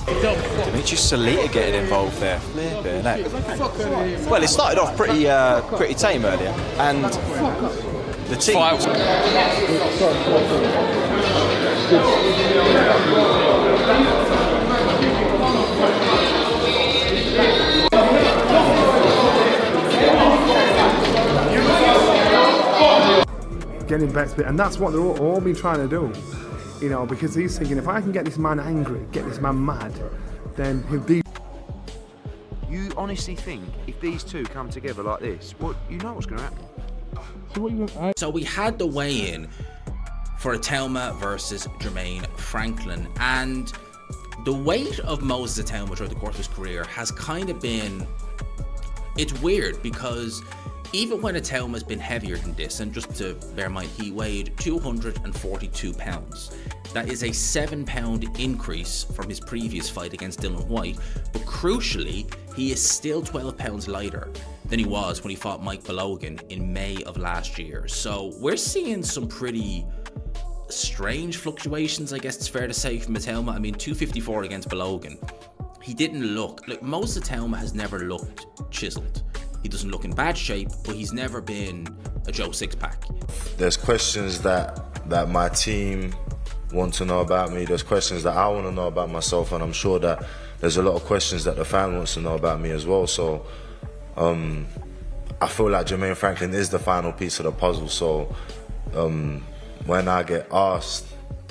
Demetrius Salita getting involved there. Well, it started off pretty tame earlier, and the team. Getting back to it, and that's what they're all been trying to do, you know, because he's thinking, if I can get this man angry, get this man mad, then he'll be. You honestly think if these two come together like this, well, you know what's going to happen? So we had the weigh-in for Itauma versus Jermaine Franklin, and the weight of Moses Itauma throughout the course of his career has kind of been, it's weird because even when Itauma's been heavier than this, and just to bear in mind, he weighed 242 pounds. That is a 7-pound increase from his previous fight against Dillian Whyte, but crucially, he is still 12 pounds lighter than he was when he fought Mike Balogan in May of last year. So we're seeing some pretty strange fluctuations, I guess it's fair to say, from Itauma. I mean, 254 against Balogan. He didn't look, like, Moses Itauma has never looked chiseled. He doesn't look in bad shape, but he's never been a Joe Six-Pack. There's questions that my team want to know about me. There's questions that I want to know about myself, and I'm sure that there's a lot of questions that the fan wants to know about me as well. So I feel like Jermaine Franklin is the final piece of the puzzle. So when I get asked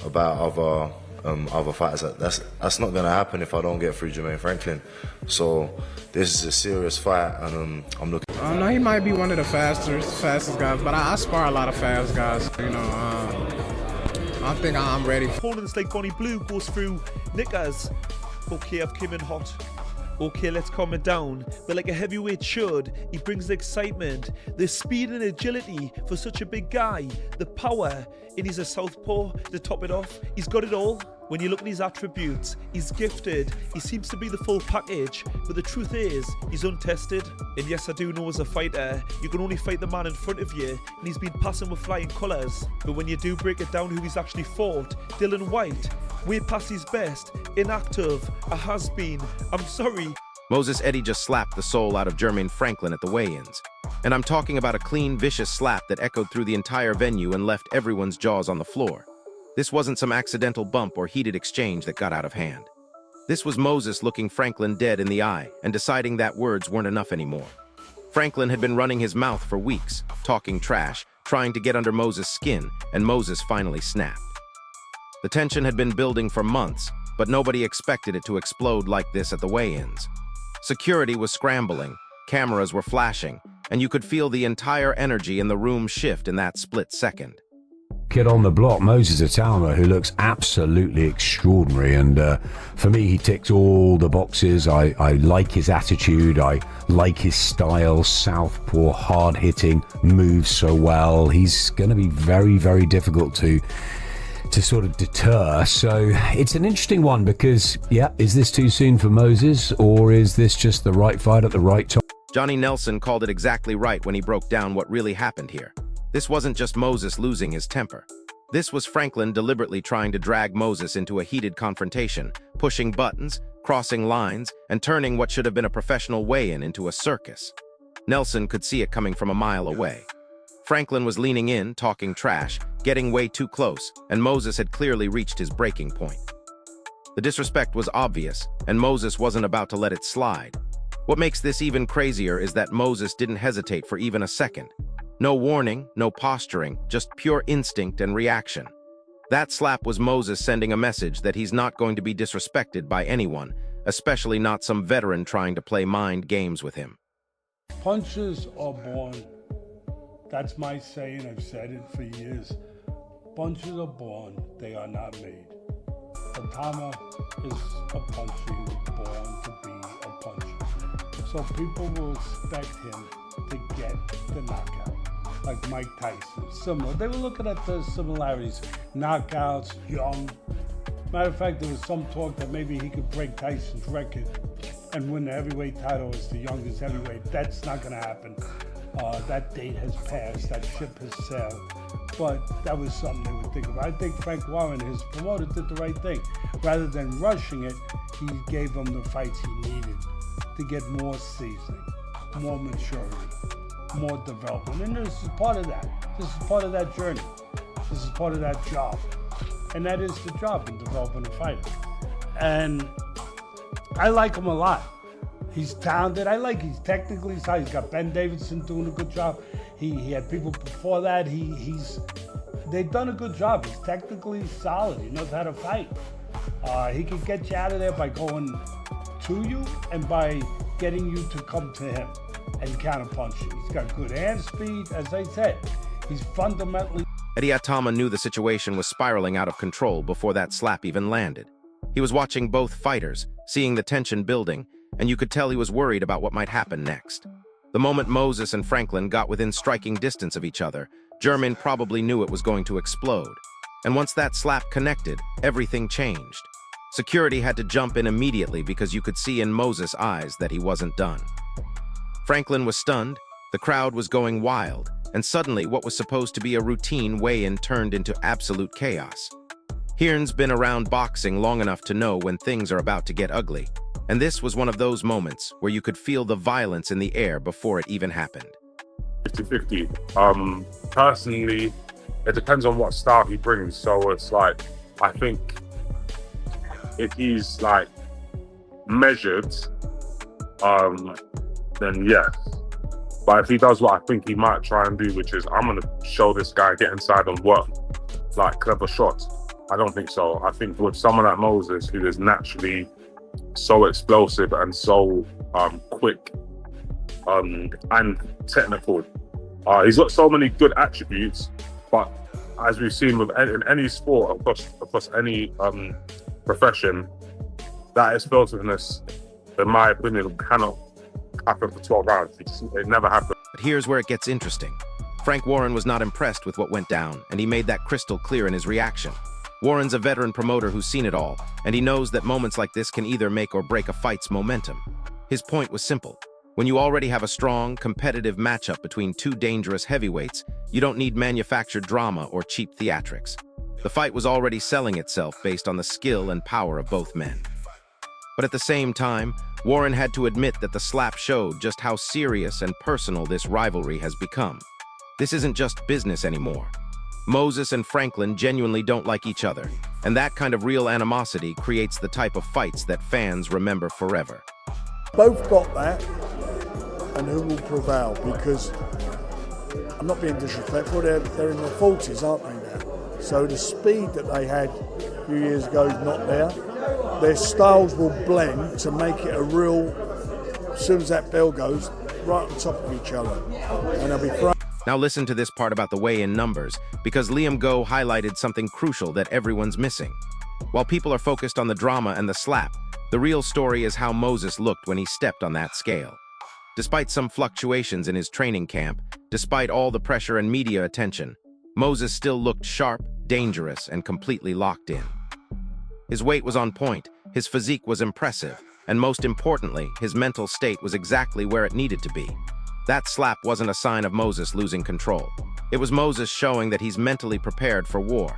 about other fighters, that's not going to happen if I don't get through Jermaine Franklin. So this is a serious fight, and I'm looking. No, he might be one of the fastest guys, but I spar a lot of fast guys. You know, I think I'm ready. Opponents like Bonnie Blue goes through Nickers. Okay, I've come in hot. Okay, let's calm it down. But like a heavyweight should, he brings the excitement, the speed and agility for such a big guy, the power, and he's a southpaw to top it off. He's got it all. When you look at his attributes, he's gifted. He seems to be the full package, but the truth is, he's untested. And yes, I do know as a fighter, you can only fight the man in front of you, and he's been passing with flying colours. But when you do break it down who he's actually fought, Dillian Whyte, way past his best, inactive, a has-been, I'm sorry. Moses Eddie just slapped the soul out of Jermaine Franklin at the weigh-ins. And I'm talking about a clean, vicious slap that echoed through the entire venue and left everyone's jaws on the floor. This wasn't some accidental bump or heated exchange that got out of hand. This was Moses looking Franklin dead in the eye and deciding that words weren't enough anymore. Franklin had been running his mouth for weeks, talking trash, trying to get under Moses' skin, and Moses finally snapped. The tension had been building for months, but nobody expected it to explode like this at the weigh-ins. Security was scrambling, cameras were flashing, and you could feel the entire energy in the room shift in that split second. Kid on the block, Moses Itauma, who looks absolutely extraordinary, and for me he ticks all the boxes. I like his attitude, I like his style, southpaw, hard-hitting, moves so well. He's going to be very, very difficult to sort of deter. So it's an interesting one because, yeah, is this too soon for Moses, or is this just the right fight at the right time? Johnny Nelson called it exactly right when he broke down what really happened here. This wasn't just Moses losing his temper. This was Franklin deliberately trying to drag Moses into a heated confrontation, pushing buttons, crossing lines, and turning what should have been a professional weigh-in into a circus. Nelson could see it coming from a mile away. Franklin was leaning in, talking trash, getting way too close, and Moses had clearly reached his breaking point. The disrespect was obvious, and Moses wasn't about to let it slide. What makes this even crazier is that Moses didn't hesitate for even a second. No warning, no posturing, just pure instinct and reaction. That slap was Moses sending a message that he's not going to be disrespected by anyone, especially not some veteran trying to play mind games with him. Punches are born. That's my saying, I've said it for years. Punches are born, they are not made. Itauma is a puncher, he was born to be a puncher. So people will expect him to get the knockout, like Mike Tyson, similar. They were looking at the similarities, knockouts, young. Matter of fact, there was some talk that maybe he could break Tyson's record and win the heavyweight title as the youngest heavyweight. That's not gonna happen. That date has passed, that ship has sailed, but that was something they would think about. I think Frank Warren, his promoter, did the right thing. Rather than rushing it, he gave him the fights he needed to get more seasoning, more maturity, more development. And this is part of that. This is part of that journey. This is part of that job. And that is the job in developing a fighter. And I like him a lot. He's talented. He's technically sound. He's got Ben Davidson doing a good job. He had people before that. They've done a good job. He's technically solid. He knows how to fight. He can get you out of there by going to you and by getting you to come to him and counterpunch you. He's got good hand speed. As I said, he's fundamentally... Eddie Itauma knew the situation was spiraling out of control before that slap even landed. He was watching both fighters, seeing the tension building, and you could tell he was worried about what might happen next. The moment Moses and Franklin got within striking distance of each other, Jermaine probably knew it was going to explode. And once that slap connected, everything changed. Security had to jump in immediately because you could see in Moses' eyes that he wasn't done. Franklin was stunned, the crowd was going wild, and suddenly what was supposed to be a routine weigh-in turned into absolute chaos. Hearn's been around boxing long enough to know when things are about to get ugly, and this was one of those moments where you could feel the violence in the air before it even happened. 50-50. Personally, it depends on what style he brings. So it's like, I think if he's like measured, then yes. But if he does what I think he might try and do, which is I'm gonna show this guy, get inside and work like clever shots, I don't think so. I think with someone like Moses, who is naturally so explosive and so quick and technical, he's got so many good attributes, but as we've seen with in any sport across any profession, that explosiveness, in my opinion, cannot happen for 12 rounds. It never happened. But here's where it gets interesting. Frank Warren was not impressed with what went down, and he made that crystal clear in his reaction. Warren's a veteran promoter who's seen it all, and he knows that moments like this can either make or break a fight's momentum. His point was simple. When you already have a strong, competitive matchup between two dangerous heavyweights, you don't need manufactured drama or cheap theatrics. The fight was already selling itself based on the skill and power of both men. But at the same time, Warren had to admit that the slap showed just how serious and personal this rivalry has become. This isn't just business anymore. Moses and Franklin genuinely don't like each other, and that kind of real animosity creates the type of fights that fans remember forever. Both got that, and who will prevail? Because, I'm not being disrespectful, they're in their 40s, aren't they now? So the speed that they had a few years ago is not there. Their styles will blend to make it a real, as soon as that bell goes, right on top of each other. And they'll be thrown. Now listen to this part about the weigh-in numbers, because Liam Go highlighted something crucial that everyone's missing. While people are focused on the drama and the slap, the real story is how Moses looked when he stepped on that scale. Despite some fluctuations in his training camp, despite all the pressure and media attention, Moses still looked sharp, dangerous, and completely locked in. His weight was on point, his physique was impressive, and most importantly, his mental state was exactly where it needed to be. That slap wasn't a sign of Moses losing control. It was Moses showing that he's mentally prepared for war.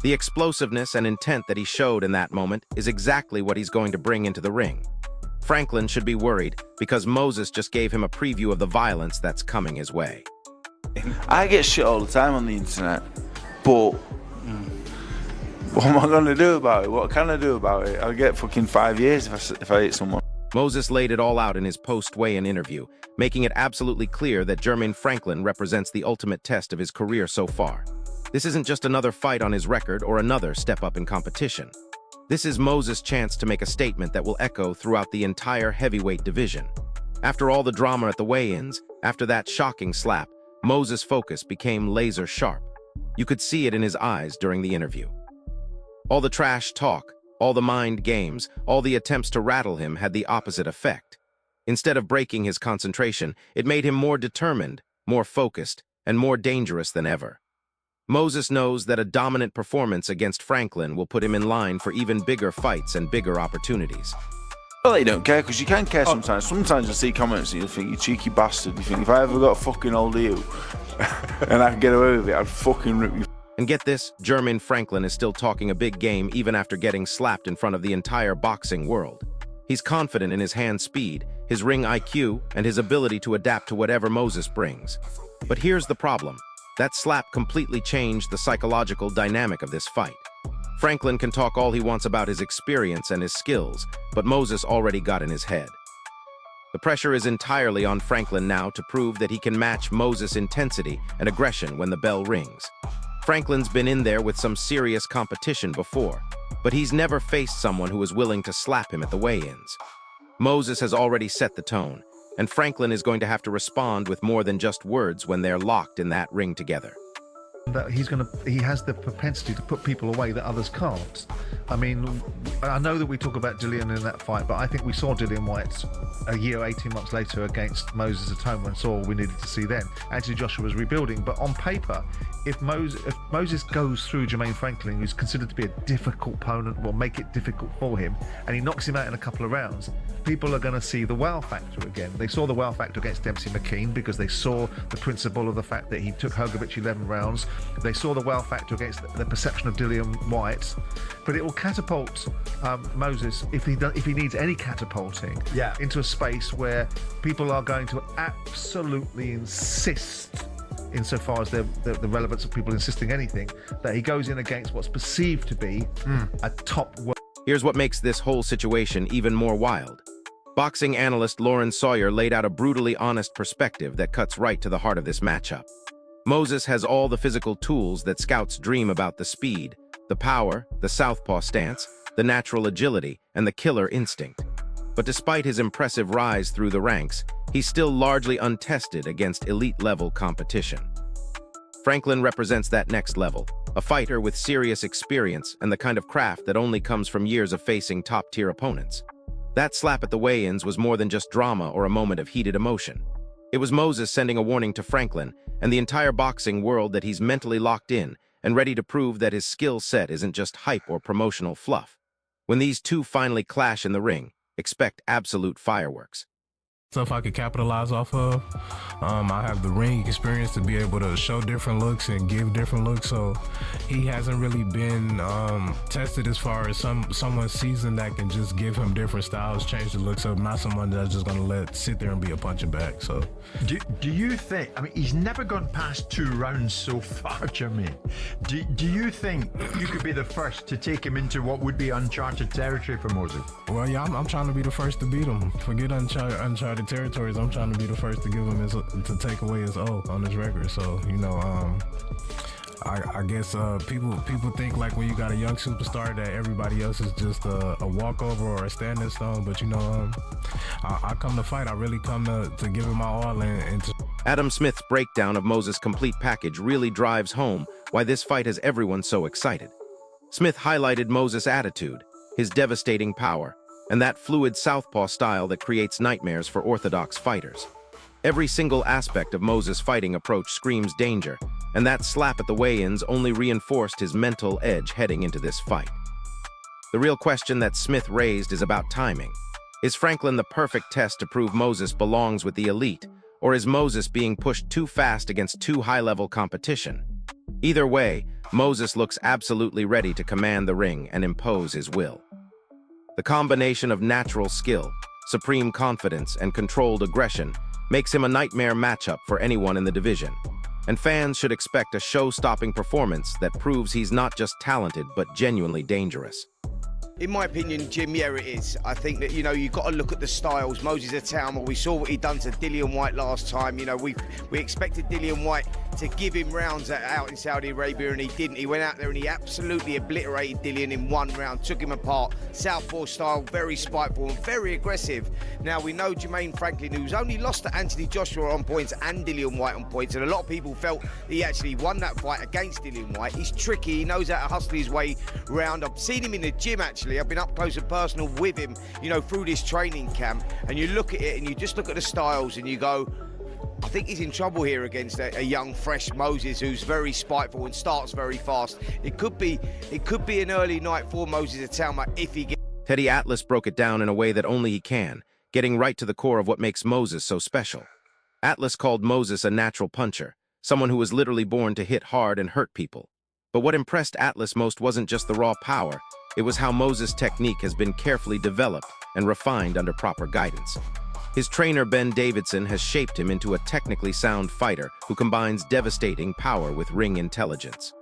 The explosiveness and intent that he showed in that moment is exactly what he's going to bring into the ring. Franklin should be worried because Moses just gave him a preview of the violence that's coming his way. I get shit all the time on the internet, but what am I going to do about it? What can I do about it? I'll get fucking 5 years if I hit someone. Moses laid it all out in his post-weigh-in interview, making it absolutely clear that Jermaine Franklin represents the ultimate test of his career so far. This isn't just another fight on his record or another step up in competition. This is Moses' chance to make a statement that will echo throughout the entire heavyweight division. After all the drama at the weigh-ins, after that shocking slap, Moses' focus became laser sharp. You could see it in his eyes during the interview. All the trash talk, all the mind games, all the attempts to rattle him had the opposite effect. Instead of breaking his concentration, it made him more determined, more focused, and more dangerous than ever. Moses knows that a dominant performance against Franklin will put him in line for even bigger fights and bigger opportunities. Well, you don't care, because you can care sometimes. Sometimes you see comments and you think, you cheeky bastard. You think, if I ever got a fucking hold of you and I can get away with it, I'd fucking rip you. And get this, Jermaine Franklin is still talking a big game even after getting slapped in front of the entire boxing world. He's confident in his hand speed, his ring IQ, and his ability to adapt to whatever Moses brings. But here's the problem. That slap completely changed the psychological dynamic of this fight. Franklin can talk all he wants about his experience and his skills, but Moses already got in his head. The pressure is entirely on Franklin now to prove that he can match Moses' intensity and aggression when the bell rings. Franklin's been in there with some serious competition before, but he's never faced someone who is willing to slap him at the weigh-ins. Moses has already set the tone, and Franklin is going to have to respond with more than just words when they're locked in that ring together. That he has the propensity to put people away that others can't. I mean, I know that we talk about Dillian in that fight, but I think we saw Dillian Whyte a year, 18 months later against Moses Itauma and saw all we needed to see then. Anthony Joshua was rebuilding, but on paper, if Moses goes through Jermaine Franklin, who's considered to be a difficult opponent, will make it difficult for him, and he knocks him out in a couple of rounds, people are going to see the wow factor again. They saw the wow factor against Dempsey McKean because they saw the principle of the fact that he took Hrgovic 11 rounds. They saw the wow factor against the perception of Dillian Whyte, but it will catapult Moses, if he needs any catapulting, into a space where people are going to absolutely insist, insofar as the relevance of people insisting anything, that he goes in against what's perceived to be a top. Here's what makes this whole situation even more wild. Boxing analyst Lauren Sawyer laid out a brutally honest perspective that cuts right to the heart of this matchup. Moses has all the physical tools that scouts dream about: the speed, the power, the southpaw stance, the natural agility, and the killer instinct. But despite his impressive rise through the ranks, he's still largely untested against elite-level competition. Franklin represents that next level, a fighter with serious experience and the kind of craft that only comes from years of facing top-tier opponents. That slap at the weigh-ins was more than just drama or a moment of heated emotion. It was Moses sending a warning to Franklin and the entire boxing world that he's mentally locked in and ready to prove that his skill set isn't just hype or promotional fluff. When these two finally clash in the ring, expect absolute fireworks. Stuff I could capitalize off of. I have the ring experience to be able to show different looks and give different looks, so he hasn't really been tested as far as someone seasoned that can just give him different styles, change the looks up, not someone that's just going to sit there and be a punching bag. So, do you think, I mean, he's never gone past 2 rounds so far, Jermaine. Do you think you could be the first to take him into what would be uncharted territory for Moses? Well, yeah, I'm trying to be the first to beat him. Forget uncharted territories. I'm trying to be the first to give him to take away his O on his record. So, you know, I guess people think like when you got a young superstar that everybody else is just a walkover or a standing stone. But you know, I come to fight. I really come to give him my all and to. Adam Smith's breakdown of Moses' complete package really drives home why this fight has everyone so excited. Smith highlighted Moses' attitude, his devastating power, and that fluid southpaw style that creates nightmares for orthodox fighters. Every single aspect of Moses' fighting approach screams danger, and that slap at the weigh-ins only reinforced his mental edge heading into this fight. The real question that Smith raised is about timing. Is Franklin the perfect test to prove Moses belongs with the elite, or is Moses being pushed too fast against too high-level competition? Either way, Moses looks absolutely ready to command the ring and impose his will. The combination of natural skill, supreme confidence, and controlled aggression makes him a nightmare matchup for anyone in the division. And fans should expect a show-stopping performance that proves he's not just talented, but genuinely dangerous. In my opinion, Jim, yeah, it is. I think that, you know, you've got to look at the styles. Moses Itauma, we saw what he done to Dillian Whyte last time. You know, we expected Dillian Whyte to give him rounds out in Saudi Arabia, and he didn't. He went out there and he absolutely obliterated Dillian in 1 round, took him apart. Southpaw style, very spiteful and very aggressive. Now, we know Jermaine Franklin, who's only lost to Anthony Joshua on points and Dillian Whyte on points, and a lot of people felt he actually won that fight against Dillian Whyte. He's tricky, he knows how to hustle his way round. I've seen him in the gym, actually. I've been up close and personal with him, you know, through this training camp, and you look at it and you just look at the styles and you go, I think he's in trouble here against a young, fresh Moses who's very spiteful and starts very fast. It could be an early night for Moses Itauma if he gets. Teddy Atlas broke it down in a way that only he can, getting right to the core of what makes Moses so special. Atlas called Moses a natural puncher, someone who was literally born to hit hard and hurt people. But what impressed Atlas most wasn't just the raw power, it was how Moses' technique has been carefully developed and refined under proper guidance. His trainer Ben Davidson has shaped him into a technically sound fighter who combines devastating power with ring intelligence.